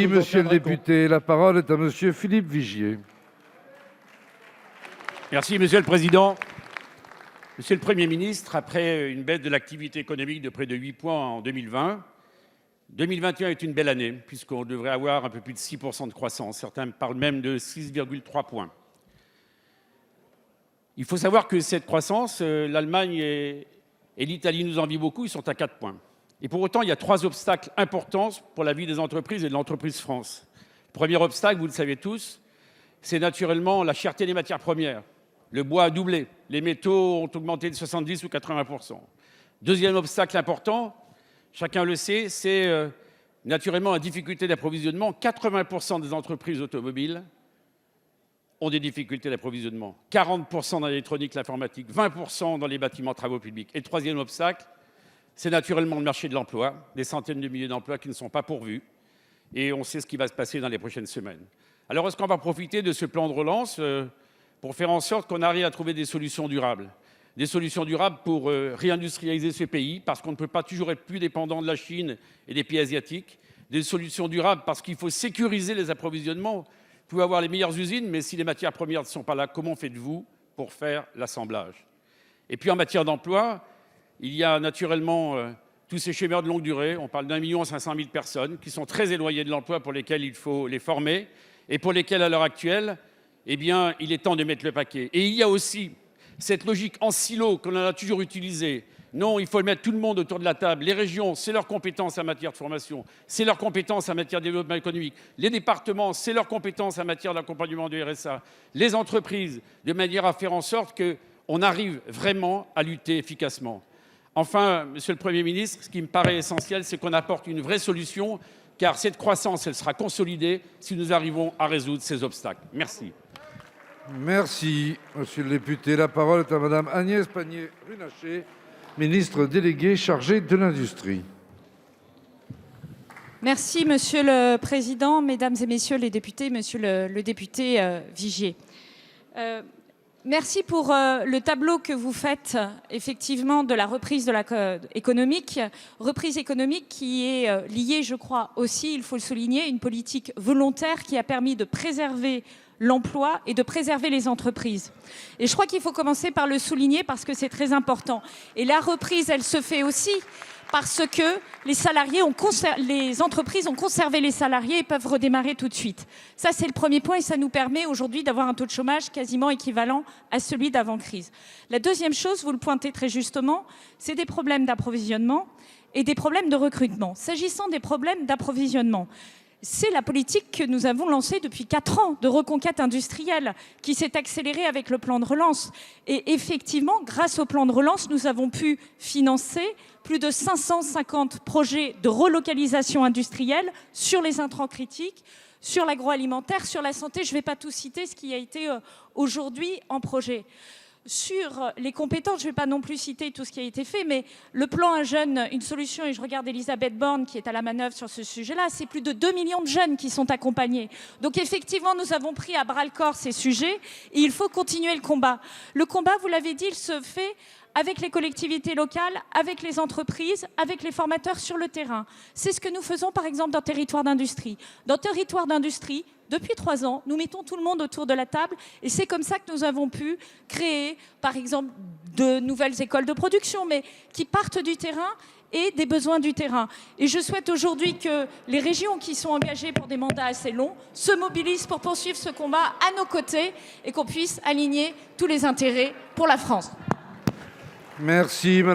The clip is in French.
Monsieur le député, la parole est à monsieur Philippe Vigier. Merci, Monsieur le Président. Monsieur le Premier ministre, après une baisse de l'activité économique de près de 8 points en 2020, 2021 est une belle année, puisqu'on devrait avoir un peu plus de 6% de croissance. Certains parlent même de 6,3 points. Il faut savoir que cette croissance, l'Allemagne et l'Italie nous envient beaucoup, ils sont à 4 points. Et pour autant, il y a 3 obstacles importants pour la vie des entreprises et de l'entreprise France. Le premier obstacle, vous le savez tous, c'est naturellement la cherté des matières premières. Le bois a doublé, les métaux ont augmenté de 70 ou 80%. Deuxième obstacle important, chacun le sait, c'est naturellement la difficulté d'approvisionnement. 80% des entreprises automobiles ont des difficultés d'approvisionnement. 40% dans l'électronique, l'informatique, 20% dans les bâtiments, travaux publics. Et le troisième obstacle, c'est naturellement le marché de l'emploi, des centaines de milliers d'emplois qui ne sont pas pourvus. Et on sait ce qui va se passer dans les prochaines semaines. Alors, est-ce qu'on va profiter de ce plan de relance pour faire en sorte qu'on arrive à trouver des solutions durables? Des solutions durables pour réindustrialiser ce pays, parce qu'on ne peut pas toujours être plus dépendant de la Chine et des pays asiatiques. Des solutions durables parce qu'il faut sécuriser les approvisionnements. Vous pouvez avoir les meilleures usines, mais si les matières premières ne sont pas là, comment faites-vous pour faire l'assemblage? Et puis en matière d'emploi, il y a naturellement tous ces chômeurs de longue durée. On parle d'1 500 000 personnes qui sont très éloignées de l'emploi, pour lesquelles il faut les former et pour lesquelles, à l'heure actuelle, eh bien, il est temps de mettre le paquet. Et il y a aussi cette logique en silo qu'on a toujours utilisée. Non, il faut mettre tout le monde autour de la table. Les régions, c'est leur compétence en matière de formation, c'est leur compétence en matière de développement économique. Les départements, c'est leur compétence en matière d'accompagnement du RSA. Les entreprises, de manière à faire en sorte qu'on arrive vraiment à lutter efficacement. Enfin, Monsieur le Premier ministre, ce qui me paraît essentiel, c'est qu'on apporte une vraie solution, car cette croissance, elle sera consolidée si nous arrivons à résoudre ces obstacles. Merci. Merci, monsieur le député. La parole est à madame Agnès Pannier-Runacher, ministre déléguée chargée de l'Industrie. Merci, Monsieur le Président, Mesdames et Messieurs les députés, Monsieur le député Vigier. Merci pour le tableau que vous faites, effectivement, de la reprise économique. Reprise économique qui est liée, je crois aussi, il faut le souligner, une politique volontaire qui a permis de préserver l'emploi et de préserver les entreprises. Et je crois qu'il faut commencer par le souligner parce que c'est très important. Et la reprise, elle se fait aussi parce que les entreprises ont conservé les salariés et peuvent redémarrer tout de suite. Ça, c'est le premier point et ça nous permet aujourd'hui d'avoir un taux de chômage quasiment équivalent à celui d'avant-crise. La deuxième chose, vous le pointez très justement, c'est des problèmes d'approvisionnement et des problèmes de recrutement. S'agissant des problèmes d'approvisionnement, c'est la politique que nous avons lancée depuis 4 ans de reconquête industrielle qui s'est accélérée avec le plan de relance. Et effectivement, grâce au plan de relance, nous avons pu financer plus de 550 projets de relocalisation industrielle sur les intrants critiques, sur l'agroalimentaire, sur la santé. Je ne vais pas tout citer ce qui a été aujourd'hui en projet. Sur les compétences, je ne vais pas non plus citer tout ce qui a été fait, mais le plan Un jeune, une solution, et je regarde Elisabeth Borne qui est à la manœuvre sur ce sujet-là, c'est plus de 2 millions de jeunes qui sont accompagnés. Donc effectivement, nous avons pris à bras-le-corps ces sujets et il faut continuer le combat. Le combat, vous l'avez dit, il se fait avec les collectivités locales, avec les entreprises, avec les formateurs sur le terrain. C'est ce que nous faisons par exemple dans Territoire d'industrie. Dans Territoire d'industrie, depuis 3 ans, nous mettons tout le monde autour de la table et c'est comme ça que nous avons pu créer, par exemple, de nouvelles écoles de production, mais qui partent du terrain et des besoins du terrain. Et je souhaite aujourd'hui que les régions qui sont engagées pour des mandats assez longs se mobilisent pour poursuivre ce combat à nos côtés et qu'on puisse aligner tous les intérêts pour la France. Merci, madame.